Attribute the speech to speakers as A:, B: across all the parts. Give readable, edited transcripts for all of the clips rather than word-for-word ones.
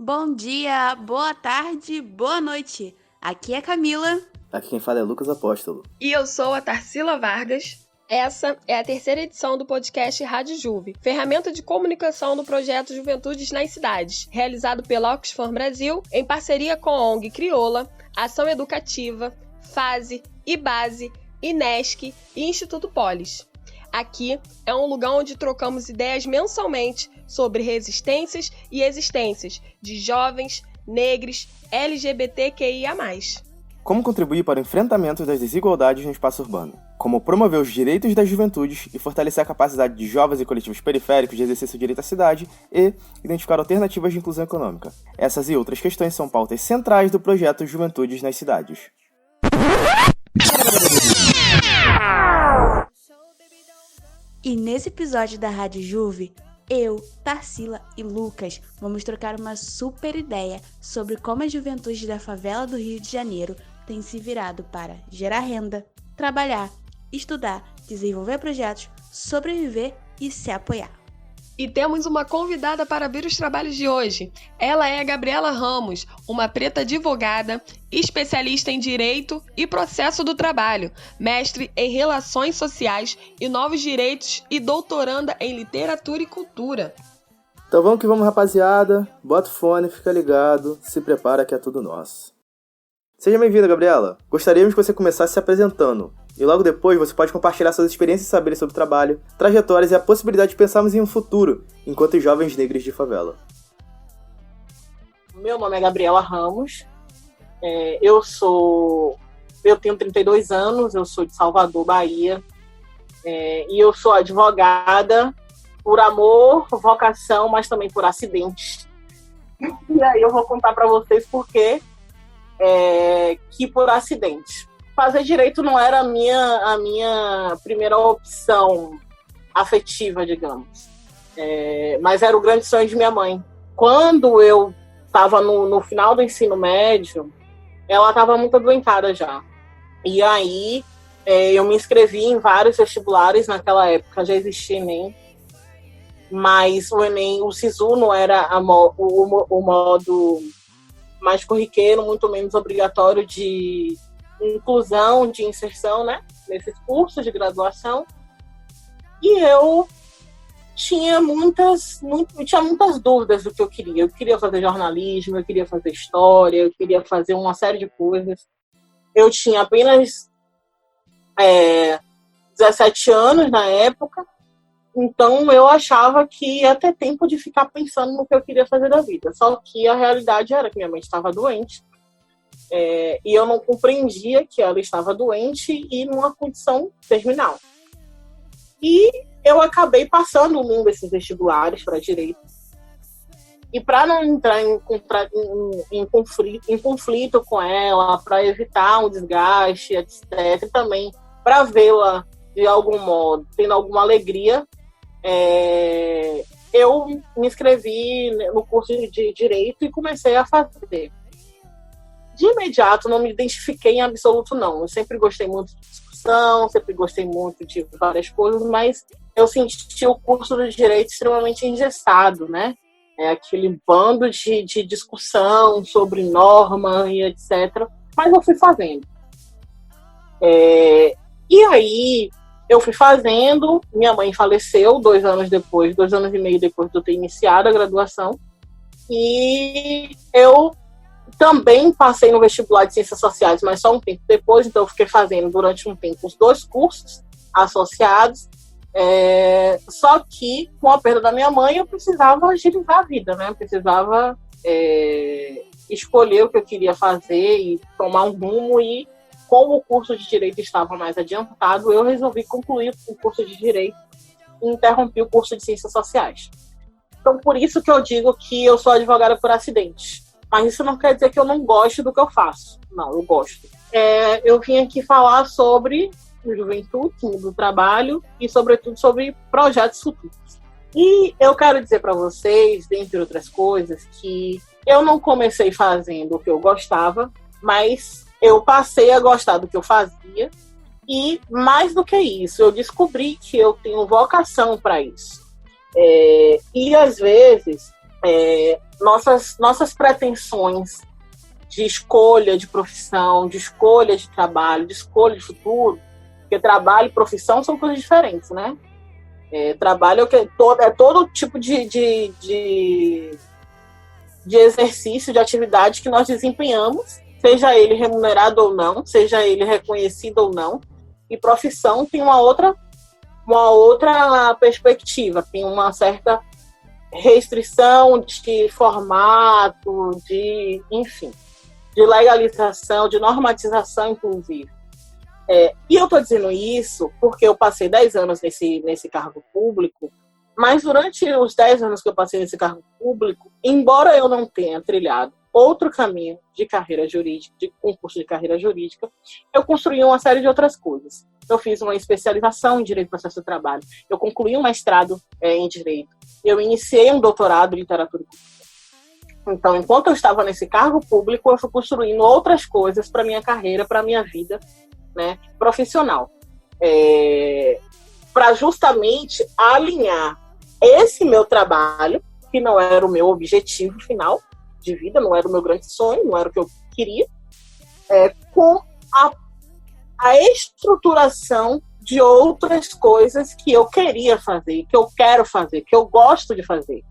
A: Bom dia, boa tarde, boa noite. Aqui é Camila.
B: Aqui quem fala é Lucas Apóstolo.
C: E eu sou a Tarsila Vargas. Essa é a terceira edição do podcast Rádio Juve, ferramenta de comunicação do projeto Juventudes nas Cidades, realizado pela Oxfam Brasil em parceria com a ONG Crioula, Ação Educativa, FASE, IBASE, INESC e Instituto Polis. Aqui é um lugar onde trocamos ideias mensalmente sobre resistências e existências de jovens, negros, LGBTQIA+.
B: Como contribuir para o enfrentamento das desigualdades no espaço urbano? Como promover os direitos das juventudes e fortalecer a capacidade de jovens e coletivos periféricos de exercer seu direito à cidade e identificar alternativas de inclusão econômica. Essas e outras questões são pautas centrais do projeto Juventudes nas Cidades.
A: E nesse episódio da Rádio Juve, eu, Tarsila e Lucas vamos trocar uma super ideia sobre como a juventude da favela do Rio de Janeiro tem se virado para gerar renda, trabalhar, estudar, desenvolver projetos, sobreviver e se apoiar.
C: E temos uma convidada para ver os trabalhos de hoje. Ela é a Gabriela Ramos, uma preta advogada, especialista em Direito e Processo do Trabalho, mestre em Relações Sociais e Novos Direitos e doutoranda em Literatura e Cultura.
B: Então vamos que vamos, rapaziada. Bota o fone, fica ligado, se prepara que é tudo nosso. Seja bem-vinda, Gabriela. Gostaríamos que você começasse se apresentando. E logo depois você pode compartilhar suas experiências e saberes sobre o trabalho, trajetórias e a possibilidade de pensarmos em um futuro, enquanto jovens negros de favela.
D: Meu nome é Gabriela Ramos, eu tenho 32 anos, eu sou de Salvador, Bahia, e eu sou advogada por amor, vocação, mas também por acidente. E aí eu vou contar para vocês por que por acidente. Fazer direito não era a minha primeira opção afetiva, digamos. Mas era o grande sonho de minha mãe. Quando eu estava no final do ensino médio, ela estava muito adoentada já. E aí eu me inscrevi em vários vestibulares. Naquela época já existia Enem. Mas o Enem, o SISU não era o modo mais corriqueiro, muito menos obrigatório de inclusão, de inserção, né, nesses cursos de graduação. E eu tinha muitas dúvidas do que eu queria. Eu queria fazer jornalismo, eu queria fazer história, eu queria fazer uma série de coisas. Eu tinha apenas 17 anos na época, então eu achava que ia ter tempo de ficar pensando no que eu queria fazer da vida. Só que a realidade era que minha mãe estava doente, e eu não compreendia que ela estava doente e numa condição terminal. E eu acabei passando um desses vestibulares para direito. E para não entrar em conflito com ela, para evitar um desgaste, etc., e também para vê-la, de algum modo, tendo alguma alegria, eu me inscrevi no curso de Direito e comecei a fazer. De imediato, não me identifiquei em absoluto, não. Eu sempre gostei muito de discussão, sempre gostei muito de várias coisas, mas eu senti o curso de Direito extremamente engessado, né? Aquele bando de discussão sobre norma e etc. Mas eu fui fazendo. E aí, eu fui fazendo, minha mãe faleceu 2 anos e meio depois de eu ter iniciado a graduação. E eu também passei no vestibular de Ciências Sociais, mas só um tempo depois, então eu fiquei fazendo durante um tempo os 2 cursos associados. Só que, com a perda da minha mãe, eu precisava agilizar a vida, né? Eu precisava escolher o que eu queria fazer e tomar um rumo. E como o curso de Direito estava mais adiantado, eu resolvi concluir o curso de Direito e interrompi o curso de Ciências Sociais. Então, por isso que eu digo que eu sou advogada por acidente. Mas isso não quer dizer que eu não gosto do que eu faço. Não, eu gosto. Eu vim aqui falar sobre juventude, do trabalho e, sobretudo, sobre projetos futuros. E eu quero dizer para vocês, dentre outras coisas, que eu não comecei fazendo o que eu gostava, mas eu passei a gostar do que eu fazia. E, mais do que isso, eu descobri que eu tenho vocação para isso. E, às vezes, nossas pretensões de escolha de profissão, de escolha de trabalho, de escolha de futuro, porque trabalho e profissão são coisas diferentes, né? Trabalho é todo tipo de exercício, de atividade que nós desempenhamos, seja ele remunerado ou não, seja ele reconhecido ou não, e profissão tem uma outra perspectiva, tem uma certa restrição de formato, enfim, de legalização, de normatização, inclusive. E eu estou dizendo isso porque eu passei 10 anos nesse cargo público, mas durante os 10 anos que eu passei nesse cargo público, embora eu não tenha trilhado outro caminho de carreira jurídica, de concurso de carreira jurídica, eu construí uma série de outras coisas. Eu fiz uma especialização em Direito do Processo do Trabalho, eu concluí um mestrado em Direito, eu iniciei um doutorado em Literatura e Cultura. Então, enquanto eu estava nesse cargo público, eu fui construindo outras coisas para minha carreira, para minha vida, né, profissional, para justamente alinhar esse meu trabalho, que não era o meu objetivo final de vida, não era o meu grande sonho, não era o que eu queria, com a estruturação de outras coisas que eu queria fazer, que eu quero fazer, que eu gosto de fazer.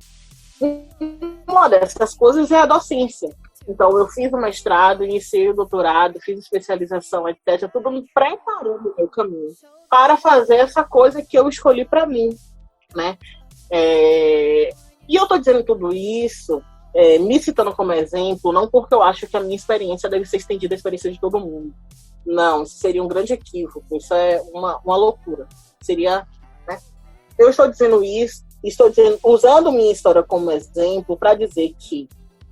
D: Uma dessas coisas é a docência. Então, eu fiz o mestrado, iniciei o doutorado, fiz especialização, etc. Tudo me preparando o meu caminho para fazer essa coisa que eu escolhi para mim, né? E eu estou dizendo tudo isso, me citando como exemplo, não porque eu acho que a minha experiência deve ser estendida à experiência de todo mundo. Não, isso seria um grande equívoco, isso é uma loucura. Seria, né? Eu estou dizendo isso, usando minha história como exemplo para dizer que,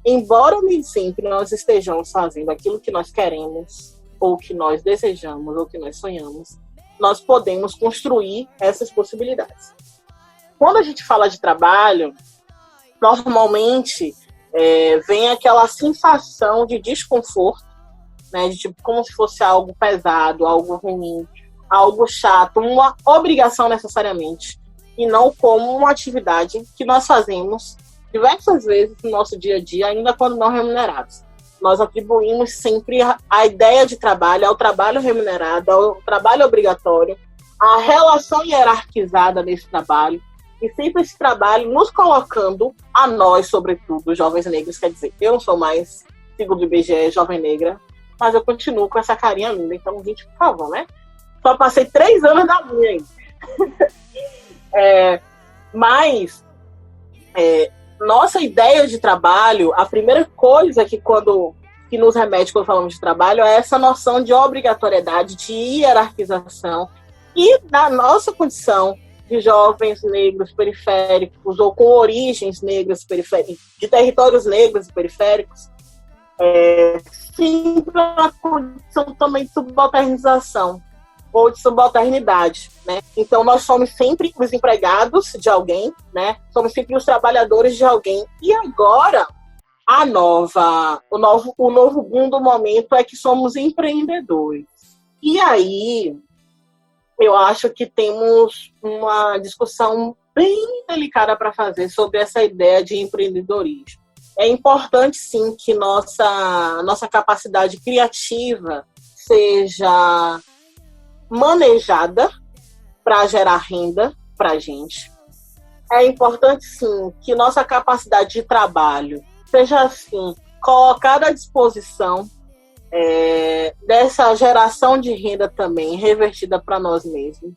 D: embora nem sempre nós estejamos fazendo aquilo que nós queremos, ou que nós desejamos, ou que nós sonhamos, nós podemos construir essas possibilidades. Quando a gente fala de trabalho, normalmente vem aquela sensação de desconforto, né, de tipo, como se fosse algo pesado, algo ruim, algo chato, uma obrigação necessariamente, e não como uma atividade que nós fazemos diversas vezes no nosso dia a dia, ainda quando não remunerados. Nós atribuímos sempre a ideia de trabalho ao trabalho remunerado, ao trabalho obrigatório, à relação hierarquizada desse trabalho, e sempre esse trabalho nos colocando, a nós, sobretudo, jovens negros, quer dizer, eu não sou mais, segundo o IBGE, jovem negra, mas eu continuo com essa carinha linda, então, gente, por favor, né? Só passei 3 anos da minha aí. Mas nossa ideia de trabalho, a primeira coisa que nos remete quando falamos de trabalho é essa noção de obrigatoriedade, de hierarquização, e na nossa condição de jovens negros periféricos ou com origens negras periféricas, de territórios negros e periféricos, sempre a condição também de subalternização ou de subalternidade, né? Então, nós somos sempre os empregados de alguém, né? Somos sempre os trabalhadores de alguém. E agora, o novo boom do momento é que somos empreendedores. E aí, eu acho que temos uma discussão bem delicada para fazer sobre essa ideia de empreendedorismo. É importante, sim, que nossa capacidade criativa seja manejada para gerar renda para a gente. É importante, sim, que nossa capacidade de trabalho seja, assim, colocada à disposição dessa geração de renda também, revertida para nós mesmos.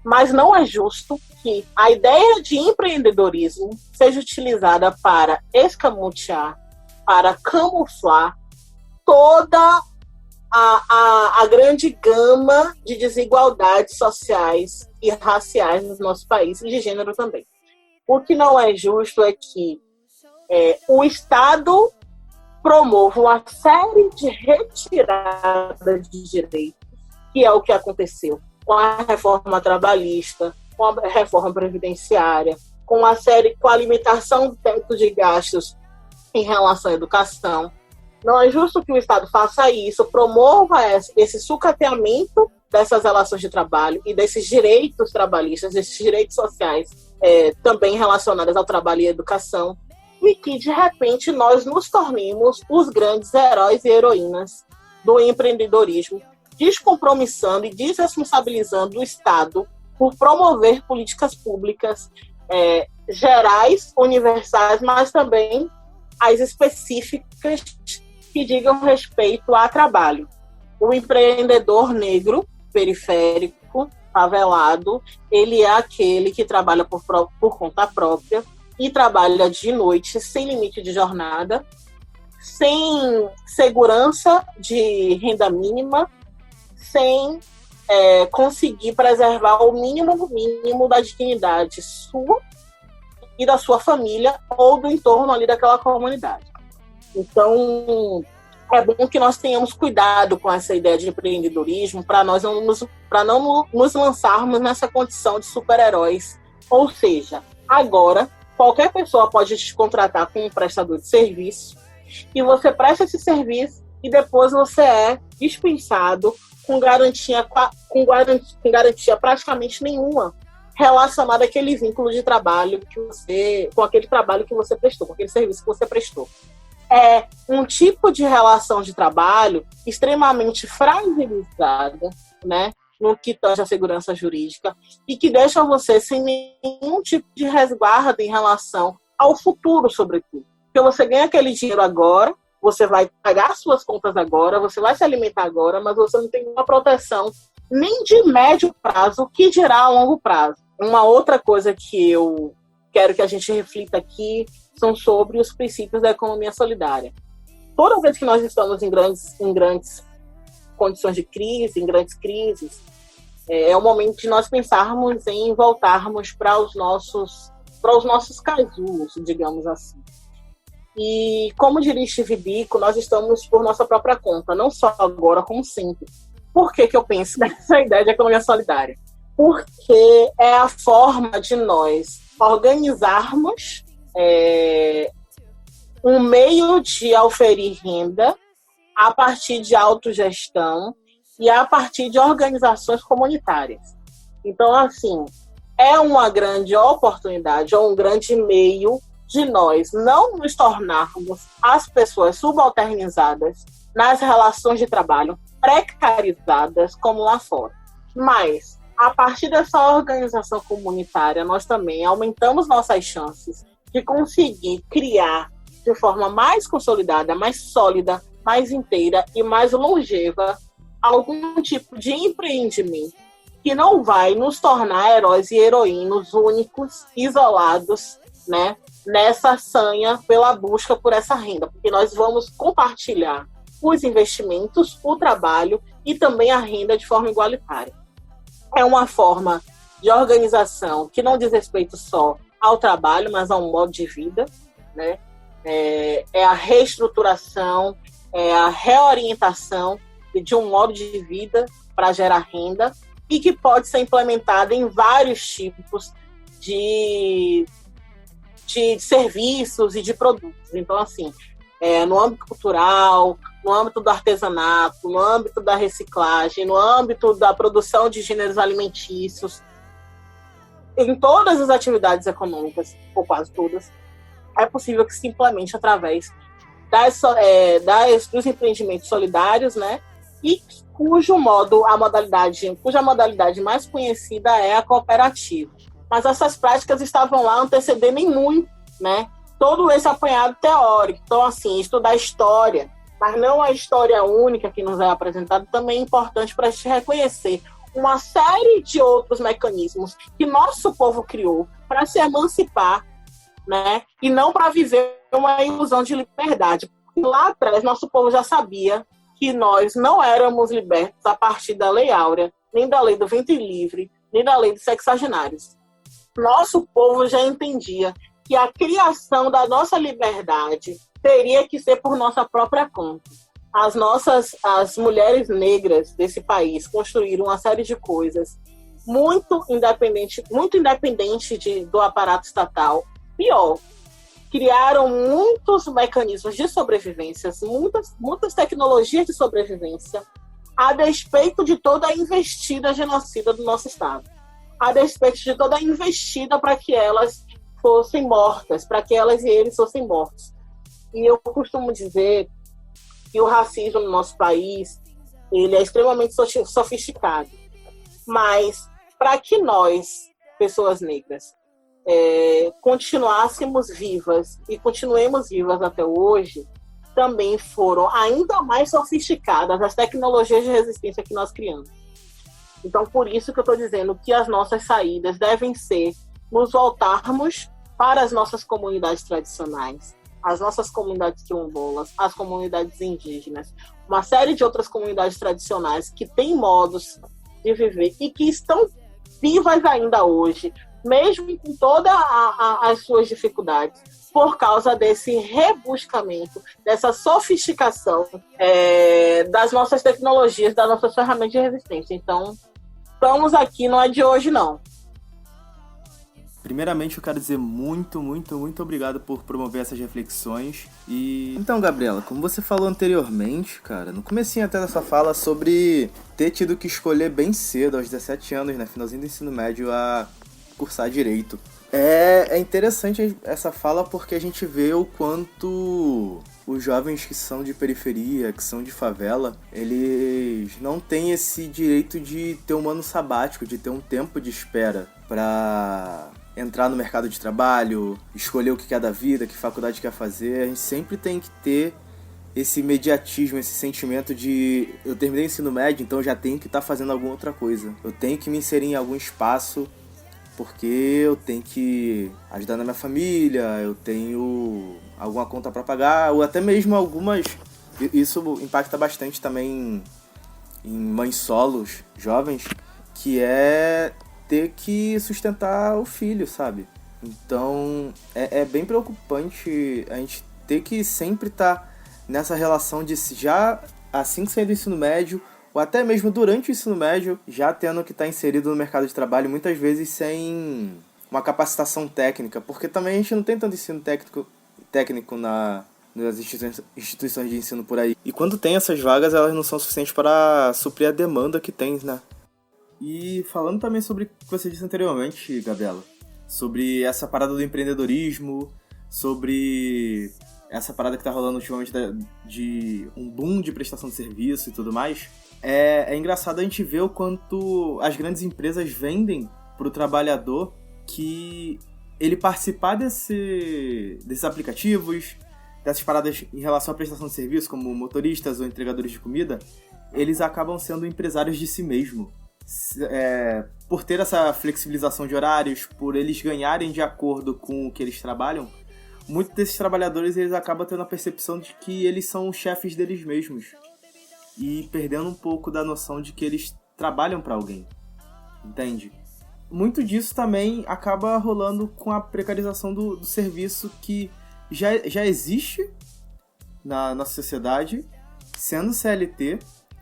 D: Mas não é justo que a ideia de empreendedorismo seja utilizada para escamotear, para camuflar toda a grande gama de desigualdades sociais e raciais no nosso país, e de gênero também. O que não é justo é que o Estado promova uma série de retiradas de direitos, que é o que aconteceu com a reforma trabalhista, com a reforma previdenciária, com a limitação do teto de gastos em relação à educação. Não é justo que o Estado faça isso, promova esse sucateamento dessas relações de trabalho e desses direitos trabalhistas, desses direitos sociais também relacionados ao trabalho e à educação, e que, de repente, nós nos tornemos os grandes heróis e heroínas do empreendedorismo, descompromissando e desresponsabilizando o Estado por promover políticas públicas gerais, universais, mas também as específicas que digam respeito a trabalho. O empreendedor negro, periférico, favelado, ele é aquele que trabalha por conta própria e trabalha de noite, sem limite de jornada, sem segurança de renda mínima, sem conseguir preservar o mínimo da dignidade sua e da sua família ou do entorno ali daquela comunidade. Então, é bom que nós tenhamos cuidado com essa ideia de empreendedorismo para não nos lançarmos nessa condição de super-heróis. Ou seja, agora, qualquer pessoa pode te contratar como um prestador de serviço e você presta esse serviço e depois você é dispensado com garantia praticamente nenhuma relacionada àquele vínculo de trabalho com aquele trabalho que você prestou, com aquele serviço que você prestou. É um tipo de relação de trabalho extremamente fragilizada, né, no que tange a segurança jurídica, e que deixa você sem nenhum tipo de resguardo em relação ao futuro, sobretudo. Porque você ganha aquele dinheiro agora, você vai pagar suas contas agora, você vai se alimentar agora, mas você não tem uma proteção nem de médio prazo, que dirá a longo prazo. Uma outra coisa que eu quero que a gente reflita aqui são sobre os princípios da economia solidária. Toda vez que nós estamos em grandes condições de crise, em grandes crises, é o momento de nós pensarmos em voltarmos para os nossos casulos, digamos assim. E, como diria Steve Biko, nós estamos por nossa própria conta, não só agora, como sempre. Por que eu penso nessa ideia de economia solidária? Porque é a forma de nós organizarmos um meio de auferir renda a partir de autogestão e a partir de organizações comunitárias. Então, assim, é uma grande oportunidade, ou um grande meio de nós não nos tornarmos as pessoas subalternizadas nas relações de trabalho, precarizadas como lá fora. Mas, a partir dessa organização comunitária, nós também aumentamos nossas chances de conseguir criar de forma mais consolidada, mais sólida, mais inteira e mais longeva algum tipo de empreendimento que não vai nos tornar heróis e heroínas únicos, isolados, né, nessa sanha pela busca por essa renda, porque nós vamos compartilhar os investimentos, o trabalho e também a renda de forma igualitária. É uma forma de organização que não diz respeito só ao trabalho, mas a um modo de vida, né? É a reestruturação, é a reorientação de um modo de vida para gerar renda e que pode ser implementada em vários tipos de serviços e de produtos. Então, assim, no âmbito cultural, no âmbito do artesanato, no âmbito da reciclagem, no âmbito da produção de gêneros alimentícios, em todas as atividades econômicas, ou quase todas, é possível que se implemente através dos empreendimentos solidários, né? E cuja modalidade mais conhecida é a cooperativa. Mas essas práticas estavam lá antecedendo em muito, né, todo esse apanhado teórico. Então, assim, estudar história, mas não a história única que nos é apresentada, também é importante para a gente reconhecer uma série de outros mecanismos que nosso povo criou para se emancipar, né, e não para viver uma ilusão de liberdade. Lá atrás, nosso povo já sabia que nós não éramos libertos a partir da Lei Áurea, nem da Lei do Ventre Livre, nem da Lei dos Sexagenários. Nosso povo já entendia que a criação da nossa liberdade teria que ser por nossa própria conta. As mulheres negras desse país construíram uma série de coisas muito independente do aparato estatal. Pior, criaram muitos mecanismos de sobrevivência, muitas tecnologias de sobrevivência, a despeito de toda a investida genocida do nosso Estado, a despeito de toda a investida para que elas fossem mortas, para que elas e eles fossem mortos. E eu costumo dizer que o racismo no nosso país, ele é extremamente sofisticado. Mas para que nós, pessoas negras, continuássemos vivas e continuemos vivas até hoje, também foram ainda mais sofisticadas as tecnologias de resistência que nós criamos. Então, por isso que eu estou dizendo que as nossas saídas devem ser nos voltarmos para as nossas comunidades tradicionais, as nossas comunidades quilombolas, as comunidades indígenas, uma série de outras comunidades tradicionais que têm modos de viver e que estão vivas ainda hoje, mesmo com todas as suas dificuldades, por causa desse rebuscamento, dessa sofisticação das nossas tecnologias, das nossas ferramentas de resistência. Então, estamos aqui, não é de hoje, não.
B: Primeiramente, eu quero dizer muito obrigado por promover essas reflexões. E então, Gabriela, como você falou anteriormente, cara, no comecinho até da sua fala sobre ter tido que escolher bem cedo, aos 17 anos, né, finalzinho do ensino médio, a cursar direito. É interessante essa fala porque a gente vê o quanto os jovens que são de periferia, que são de favela, eles não têm esse direito de ter um ano sabático, de ter um tempo de espera para entrar no mercado de trabalho, escolher o que quer da vida, que faculdade quer fazer. A gente sempre tem que ter esse imediatismo, esse sentimento de eu terminei o ensino médio, então eu já tenho que estar fazendo alguma outra coisa. Eu tenho que me inserir em algum espaço porque eu tenho que ajudar na minha família, eu tenho alguma conta para pagar, ou até mesmo algumas... Isso impacta bastante também em mães solos, jovens, que é ter que sustentar o filho, sabe? Então, é bem preocupante a gente ter que sempre estar nessa relação de já, assim que sair do ensino médio, ou até mesmo durante o ensino médio, já tendo que estar inserido no mercado de trabalho, muitas vezes sem uma capacitação técnica, porque também a gente não tem tanto ensino técnico nas instituições de ensino por aí. E quando tem essas vagas, elas não são suficientes para suprir a demanda que tem, né? E falando também sobre o que você disse anteriormente, Gabriela, sobre essa parada do empreendedorismo, sobre essa parada que tá rolando ultimamente de um boom de prestação de serviço e tudo mais, é engraçado a gente ver o quanto as grandes empresas vendem pro trabalhador que ele participar desses aplicativos, dessas paradas em relação à prestação de serviço, como motoristas ou entregadores de comida, eles acabam sendo empresários de si mesmo. Por ter essa flexibilização de horários, por eles ganharem de acordo com o que eles trabalham, muitos desses trabalhadores eles acabam tendo a percepção de que eles são os chefes deles mesmos e perdendo um pouco da noção de que eles trabalham para alguém, entende? Muito disso também acaba rolando com a precarização do serviço que já existe na nossa sociedade, sendo CLT,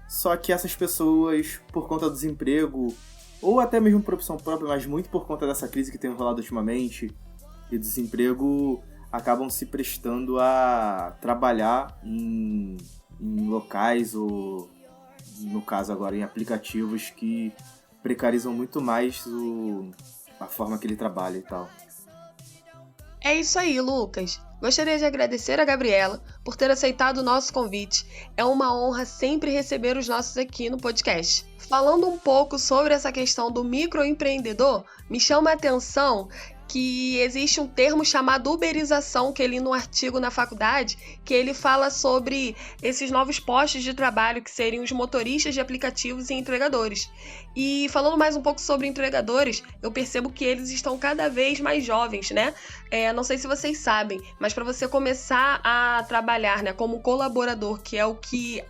B: só que essas pessoas, por conta do desemprego, ou até mesmo por opção própria, mas muito por conta dessa crise que tem rolado ultimamente, e do desemprego, acabam se prestando a trabalhar em locais, ou no caso agora em aplicativos que precarizam muito mais a forma que ele trabalha e tal.
C: É isso aí, Lucas. Gostaria de agradecer a Gabriela por ter aceitado o nosso convite. É uma honra sempre receber os nossos aqui no podcast. Falando um pouco sobre essa questão do microempreendedor, me chama a atenção que existe um termo chamado uberização, que eu li no artigo na faculdade, que ele fala sobre esses novos postos de trabalho, que seriam os motoristas de aplicativos e entregadores. E falando mais um pouco sobre entregadores, eu percebo que eles estão cada vez mais jovens, né? Não sei se vocês sabem, mas para você começar a trabalhar, né, como colaborador, que é o que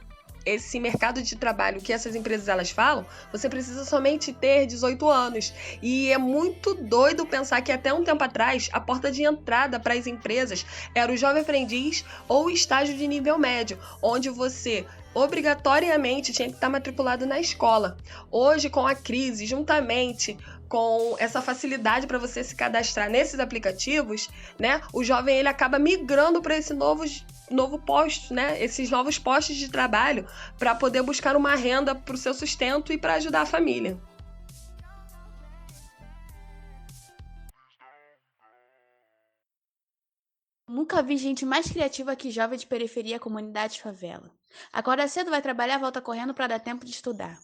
C: esse mercado de trabalho que essas empresas elas falam, você precisa somente ter 18 anos. E é muito doido pensar que até um tempo atrás, a porta de entrada para as empresas era o jovem aprendiz ou o estágio de nível médio, onde você obrigatoriamente tinha que estar matriculado na escola. Hoje, com a crise, juntamente com essa facilidade para você se cadastrar nesses aplicativos, né, o jovem ele acaba migrando para esse novo posto, né, esses novos postos de trabalho, para poder buscar uma renda para o seu sustento e para ajudar a família.
A: Nunca vi gente mais criativa que jovem de periferia, comunidade e favela. Acorda cedo, vai trabalhar, volta correndo para dar tempo de estudar.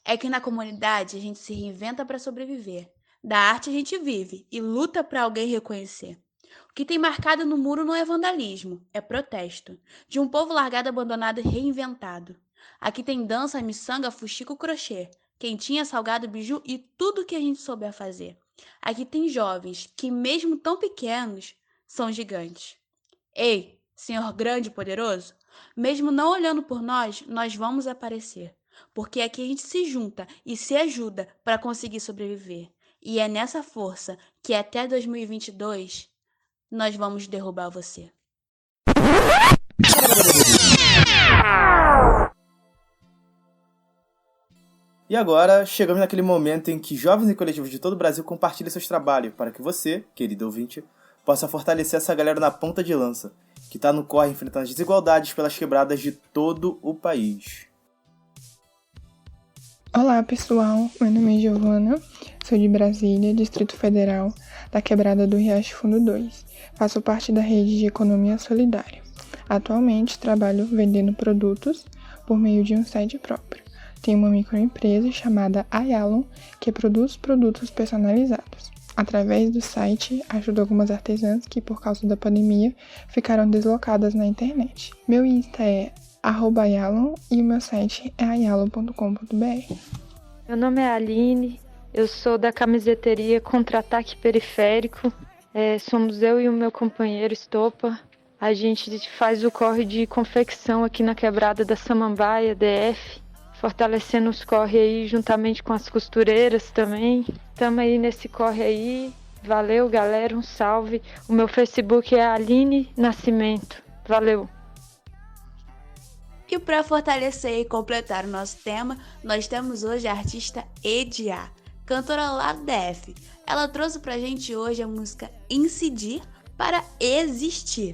A: É que na comunidade a gente se reinventa para sobreviver. Da arte a gente vive e luta para alguém reconhecer. O que tem marcado no muro não é vandalismo, é protesto. De um povo largado, abandonado e reinventado. Aqui tem dança, miçanga, fuxico, crochê, quentinha, salgado, biju e tudo que a gente souber fazer. Aqui tem jovens que, mesmo tão pequenos, são gigantes. Ei, Senhor grande e poderoso, mesmo não olhando por nós, nós vamos aparecer. Porque aqui a gente se junta e se ajuda para conseguir sobreviver. E é nessa força que até 2022 nós vamos derrubar você.
B: E agora, chegamos naquele momento em que jovens e coletivos de todo o Brasil compartilham seus trabalhos para que você, querido ouvinte, possa fortalecer essa galera na ponta de lança, que está no corre enfrentando as desigualdades pelas quebradas de todo o país.
E: Olá pessoal, meu nome é Giovana, sou de Brasília, Distrito Federal, da Quebrada do Riacho Fundo 2. Faço parte da rede de economia solidária. Atualmente trabalho vendendo produtos por meio de um site próprio. Tenho uma microempresa chamada Ayalon, que produz produtos personalizados. Através do site, ajudo algumas artesãs que, por causa da pandemia, ficaram deslocadas na internet. Meu Insta é @ayalon e o meu site é ayalon.com.br.
F: Meu nome é Aline, eu sou da camiseteria Contra-Ataque Periférico. Somos eu e o meu companheiro Estopa. A gente faz o corre de confecção aqui na Quebrada da Samambaia, DF. Fortalecendo os corre aí, juntamente com as costureiras também. Estamos aí nesse corre aí. Valeu, galera, um salve. O meu Facebook é Aline Nascimento. Valeu.
A: E para fortalecer e completar o nosso tema, nós temos hoje a artista Edia, cantora lá do DF. Ela trouxe pra gente hoje a música Incidir para Existir.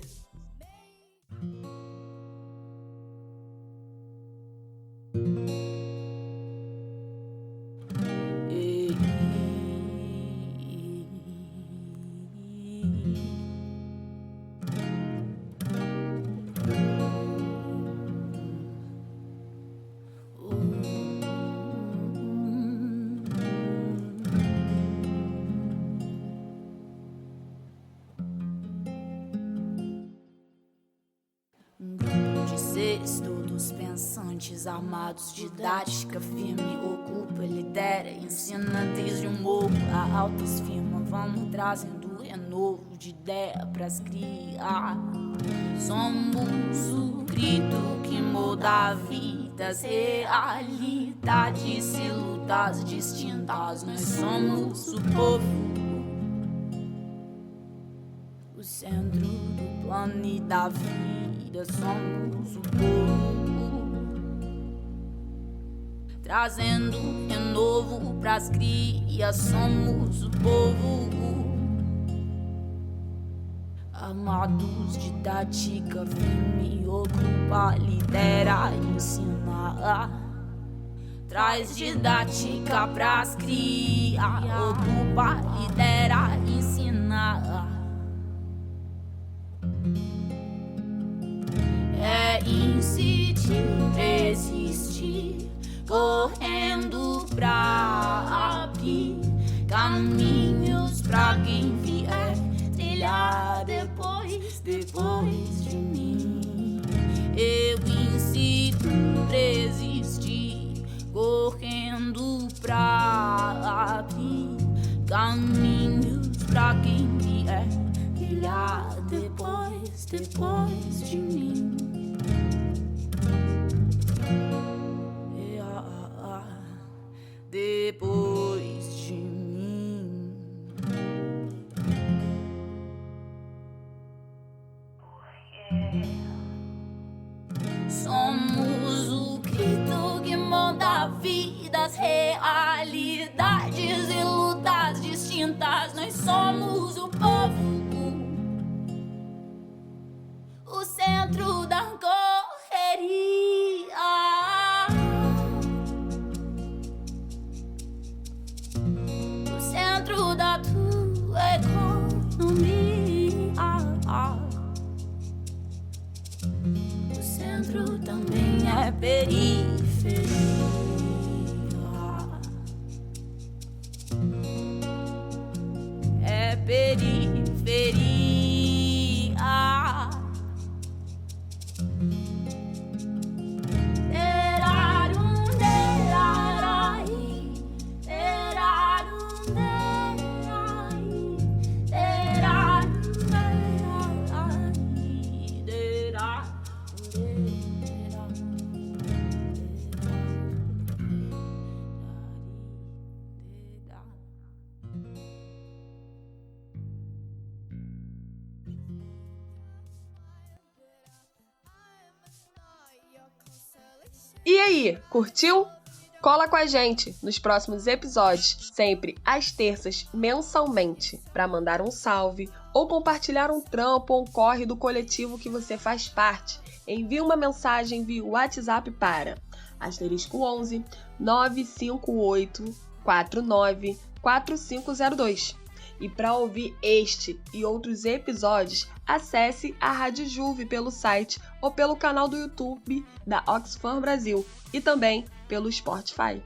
G: Todos pensantes, armados, didática firme, ocupa, lidera, ensina desde o morro a altas firmas. Vamos trazendo renovo de ideia pras criar. Somos o grito que molda vidas, realidades e lutas distintas. Nós somos o povo, o centro do plano e da vida. Somos o povo, trazendo renovo pras crias. Somos o povo, amados, didática firme, ocupa, lidera, ensina. Traz didática pras crias, ocupa, lidera, ensina. É incidir, resistir, correndo pra abrir caminhos pra quem vier trilhar depois de mim. Eu incido, resistir, correndo pra abrir caminhos pra quem vier trilhar depois de mim. Depois de mim. Somos o grito que molda vidas, realidades e lutas distintas. Nós somos o povo, o centro da correria. Da tua economia. centro também é periferia. É periferia.
C: E aí, curtiu? Cola com a gente nos próximos episódios, sempre às terças, mensalmente, para mandar um salve ou compartilhar um trampo ou um corre do coletivo que você faz parte. Envie uma mensagem via WhatsApp para *11 958 49 4502. E para ouvir este e outros episódios, acesse a Rádio Juve pelo site ou pelo canal do YouTube da Oxfam Brasil e também pelo Spotify.